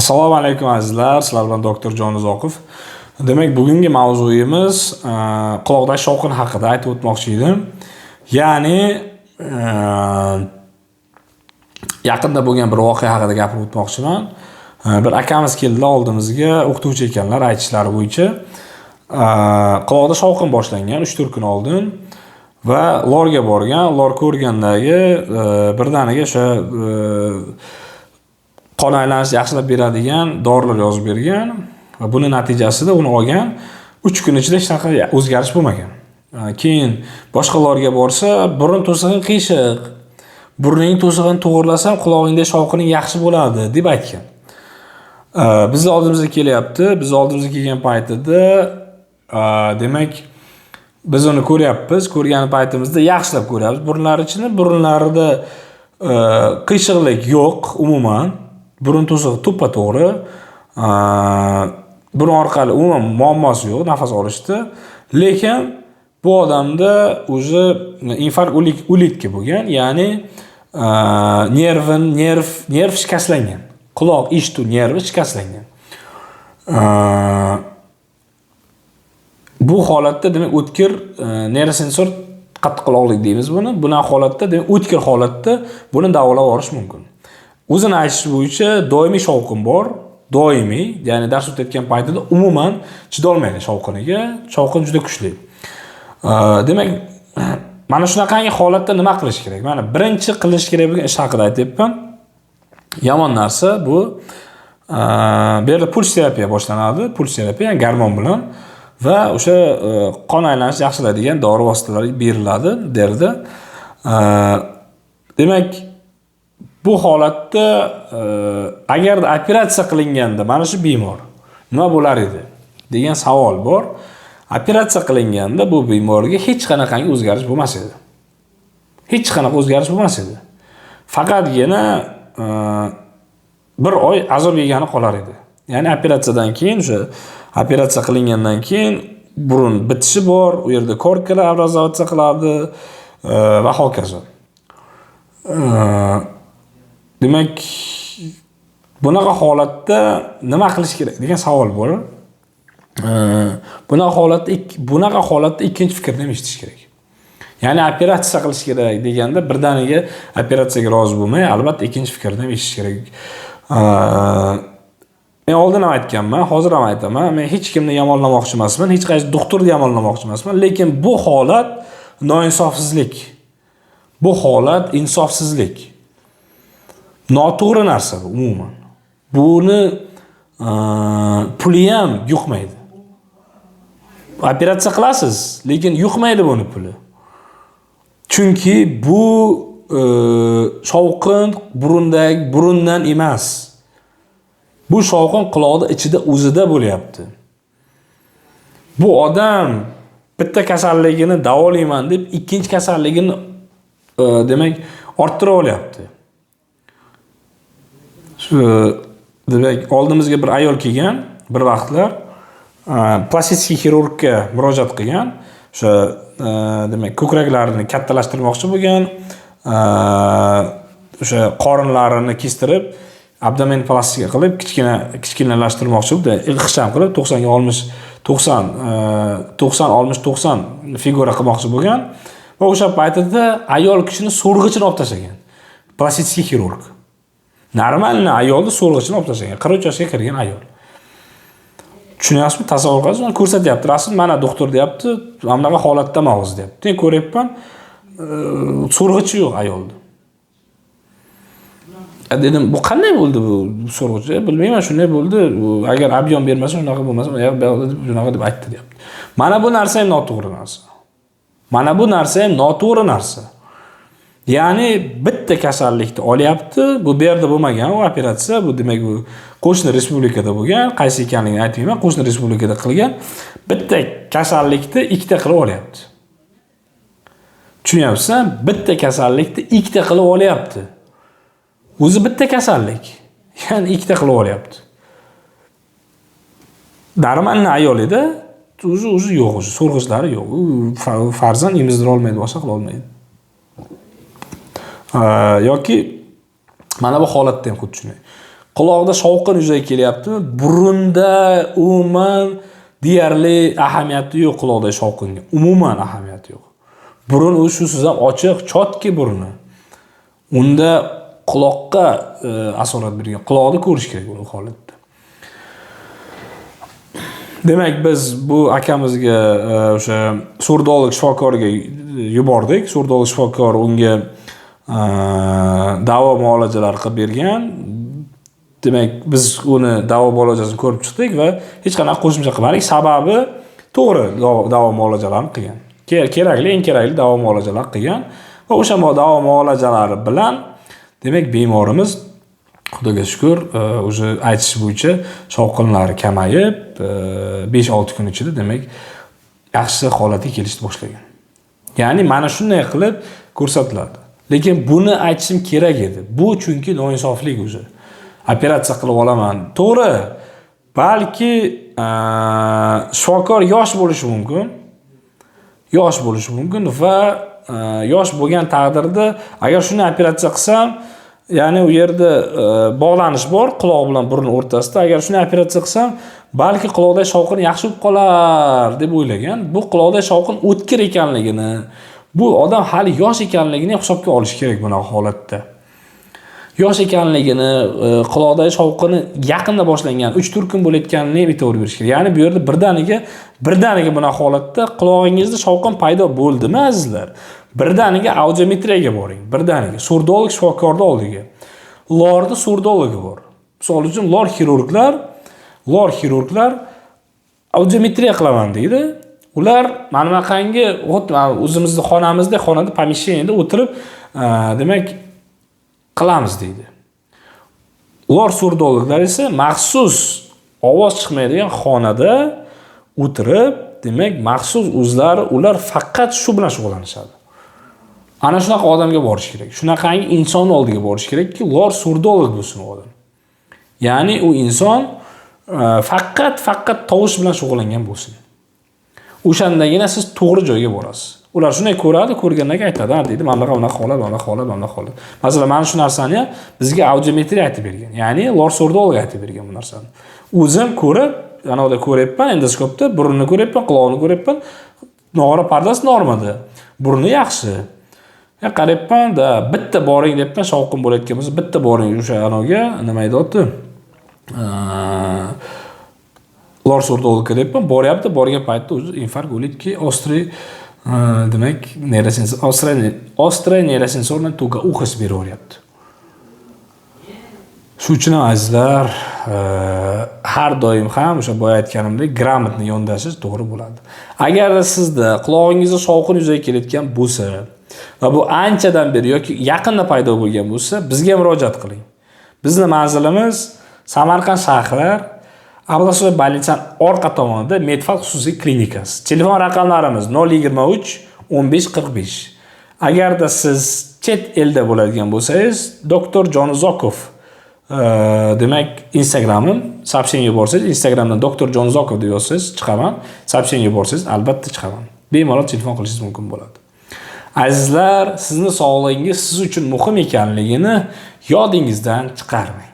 Assalomu alaykum azizlar, sizlar bilan doktor Jonizoqov. Demak, bugungi mavzuyimiz quloqdagi shovqin haqida aytib o'tmoqchi edim. Ya'ni yaqinda bo'lgan bir voqea haqida gapirib o'tmoqchiman. Bir akamiz keldilar oldimizga, o'qituvchi ekanlar, aytishlari bo'yicha. Quloqda shovqin boshlangan 3-4 kun oldin va lorga borgan. Lor ko'rgandagi birdaniga o'sha qon aylanishni yaxshilab beradigan dorilar yozib bergan va buni natijasida uni olgan 3 kun ichida hech qanaqa o'zgarish bo'lmagan. Keyin boshqalarga borsa, burun to'sig'ing qiyshiq, burning to'sig'ini to'g'irlasam qulog'ingda shovqining yaxshi bo'ladi deb aytgan. Bizni oldimizga kelyapti. Biz oldimizga kelgan paytida demak biz uni ko'ryapmiz. Ko'rgan paytimizda yaxshilab ko'ryapmiz. Burunlari ichini, burunlarida qiyshiqlik yo'q umuman. Burun to'sig'i to'ppa-to'g'ri. Burun orqali umuman muammosi yo'q nafas olishda. Lekin bu odamda o'zi infarkt ulitka bo'lgan, ya'ni nerv shikastlangan. Quloq eshituv nervi shikastlangan. Bu holatda demak o'tkir neurosensor qattiqquloqlik deymiz buni. Bunaqa holatda demak o'tkir holatda buni davolab olish mumkin. O'zini aytishi bo'yicha doimiy shovqin bor, doimiy, ya'ni dars o'tayotgan paytida umuman chidolmaydi shovqiniga. Shovqin juda kuchli. Demak, mana shunaqangi holatda nima qilish kerak? Mana birinchi qilish kerak bo'lgan ish haqida aytyapman. Yomon narsa bu bu yerda puls terapiya boshlanadi. Puls terapiya garmon bilan va o'sha qon aylanishini yaxshilaydigan dori vositalari beriladi derdi. Demak, bu holatda agar operatsiya qilinganda mana shu bemor nima bo'lar edi degan savol bor. Operatsiya qilinganda bu bemorga hech qanaqangi o'zgarish bo'lmas edi. Hech qanaqa o'zgarish bo'lmas edi. Faqatgina bir oy azob yegani qolar edi. Ya'ni operatsiyadan keyin o'sha operatsiya qilingandan keyin burun bitishi bor, u yerda korkalar abrazatsiya qiladi va hokazo. Demak, bunaqa holatda nima qilish kerak degan savol bor. Bunaqa holatda ikkinchi fikrni ham eshitish kerak. Ya'ni operatsiya qilish kerak deganda birdaniga operatsiyaga rozi bo'lmay, albatta ikkinchi fikrni ham eshitish kerak. Men oldin ham aytganman, hozir ham aytaman. Men hech kimni yomonlamoqchi emasman, hech qaysi doktorni yomonlamoqchi emasman, lekin bu holat noinsofsizlik. Bu holat insofsizlik. Noto'g'ri narsa bu umuman. Buni puli ham yuqmaydi. Operatsiya qilasiz, lekin yuqmaydi buni puli. Chunki bu shovqin burundan emas. Bu shovqin quloqda ichida o'zida bo'lyapti. Bu odam bitta kasalligini davolayman deb ikkinchi kasalligini demak orttira olyapti. Demak, oldimizga bir ayol kelgan, bir vaqtlar plastik xirurgga murojaat qilgan. O'sha demak ko'kraklarini kattalashtirmoqchi bo'lgan, o'sha qorinlarini kestirib, abdomen plastika qilib, kichkinalashtirmoqchi bo'ldi. Ixcham qilib 90 ga 90 figura qilmoqchi bo'lgan va o'sha paytida ayol kishini so'rg'ichini olib tashlagan. Plastik xirurg. Normalni ayolni so'rg'ichini olib tashlagan. 43 yoshga kirgan ayol. Tushunyapsizmi? Tasavvur qilasiz, uni ko'rsatyapti. Rasm mana doktor deyapti, mana bunaqa holatdaman hozir deyapti. Men ko'ryapman, so'rg'ichi yo'q ayolda. Dedim, bu qanday bo'ldi bu so'rg'ichi? Bilmayman, shunday bo'ldi. Agar ob'yom bermasa, shunaqa bo'lmasa, shunaqa deb aytdi deyapti. Mana bu narsa ham noto'g'ri narsa. Mana bu narsa ham noto'g'ri narsa. Ya'ni bitta kasallikni olyapti, bu yerda bo'lmagan u operatsiya, bu demak bu qo'shni respublikada bo'lgan, qaysi ekanligini aytmayman, qo'shni respublikada qilgan. Bitta kasallikni ikkita qilib olyapti. Tushunyapsizmi? Bitta kasallikni ikkita qilib olyapti. O'zi bitta kasallik, ya'ni ikkita qilib olyapti. Darmanli ayol edi, o'zi yo'q, o'zi so'rg'ichlari yo'q. U farzand emizdira olmaydi, boshqa qila olmaydi. Yoki mana bu holatda ham xuddi shunday. Quloqda shovqin yuzaga kelyaptimi? Burunda umuman deyarli ahamiyati yo'q quloqda shovqinga. Umuman ahamiyati yo'q. Burun u shusiz ham ochiq, chotki burni. Unda quloqqa asorat bergan. Quloqni ko'rish kerak bu holatda. Demak, biz bu akamizga o'sha surdolog shifokorga yubordik. Surdolog shifokor unga davo muolajalar qilib bergan. Demak, biz uni davo muolajasini ko'rib chiqdik va hech qanaqa qo'shimcha qilmadik. Sababi to'g'ri davo muolajalarini qilgan. Kerakli, eng kerakli davo muolajalar qilgan va o'sha davo muolajalari bilan demak bemorimiz Xudoga shukr, o'zi aytish bo'yicha shovqinlari kamayib, 5-6 kun ichida demak yaxshi holatga kelishni boshlagan. Ya'ni mana shunday qilib ko'rsatiladi. Lekin buni aytishim kerak edi. Bu chunki noinsoflik o'zi. Operatsiya qilib olaman. To'g'ri, balki shifokor yosh bo'lishi mumkin. Yosh bo'lishi mumkin va yosh bo'lgan taqdirda agar shuni operatsiya qilsam, ya'ni u yerda bog'lanish bor quloq bilan burun o'rtasida. Agar shuni operatsiya qilsam, balki quloqda shovqin yaxshi bo'lib qolar deb o'ylagan. Bu quloqda shovqin o'tkir ekanligini, bu odam hali yosh ekanligini hisobga olish kerak bunaqa holatda. Yosh ekanligini, quloqdagi shovqini yaqinda boshlangan, 3-4 kun bo'layotganini e'tibor berish kerak. Ya'ni bu yerda birdaniga bunaqa holatda qulog'ingizda shovqin paydo bo'ldimi azizlar? Birdaniga audiometriyaga boring. Birdaniga surdolog shifokorning oldiga. Lorda surdologi bor. Misol uchun lor xirurglar audiometriya qilaman deydi. Ular mana bunaqangi o'zimizning xonada pomeshcheniyada o'tirib, demak qilamiz deydi. Ular surdologlar esa maxsus ovoz chiqmaydigan xonada o'tirib, demak maxsus ular faqat shu bilan shug'ullanishadi. Ana shunaqa odamga borish kerak. Shunaqangi inson oldiga borish kerakki, ular surdolog bo'lsin odam. Ya'ni u inson faqat tovush bilan shug'ullangan bo'lsin. O'shandagina siz to'g'ri joyga borasiz. Ular shunday ko'radi, ko'rgandan keyin aytadi, deydi, mana holat. Masalan, mana shu narsani bizga audiometriya aytib bergan. Ya'ni lor surdolog aytib bergan bu narsani. O'zim ko'rib, anoda ko'ryapman, endoskopda burunni ko'ryapman, quloqni ko'ryapman. Nog'ora pardasi normada. Burni yaxshi. Qarayapman-da, bitta boring debman, shovqin bo'layotgan bo'lsa, bitta boring o'sha anoga, nima deyapti? Lor surdologga debman, boryapti, borgan paytda o'zi infarkt o'lidki, demak, острый нейросенсорный тугоухость beraveryapti. Shuning uchun azizlar, har doim ham o'sha boya aytganimdek gрамотно yondashish to'g'ri bo'ladi. Agar sizda qulog'ingizda shovqin yuzaga kelayotgan bo'lsa va bu anchadan beri yoki yaqinda paydo bo'lgan bo'lsa, bizga murojaat qiling. Bizning manzilimiz Samarqand shahri Abdulaziz Balintsan orqa tomonida Medfal xususiy klinikasi. Telefon raqamlarimiz 023 15 45. Agarda siz chet elda bo'ladigan bo'lsangiz, doktor Jonuzokov demak Instagram'im soобщение yuborsangiz, Instagramdan doktor Jonuzokov deb yozsangiz chiqaman. Soобщение yuborsangiz albatta chiqaman. Bemalol telefon qilishingiz mumkin bo'ladi. Azizlar, sizning sog'lig'ingiz siz uchun muhim ekanligini yodingizdan chiqarmang.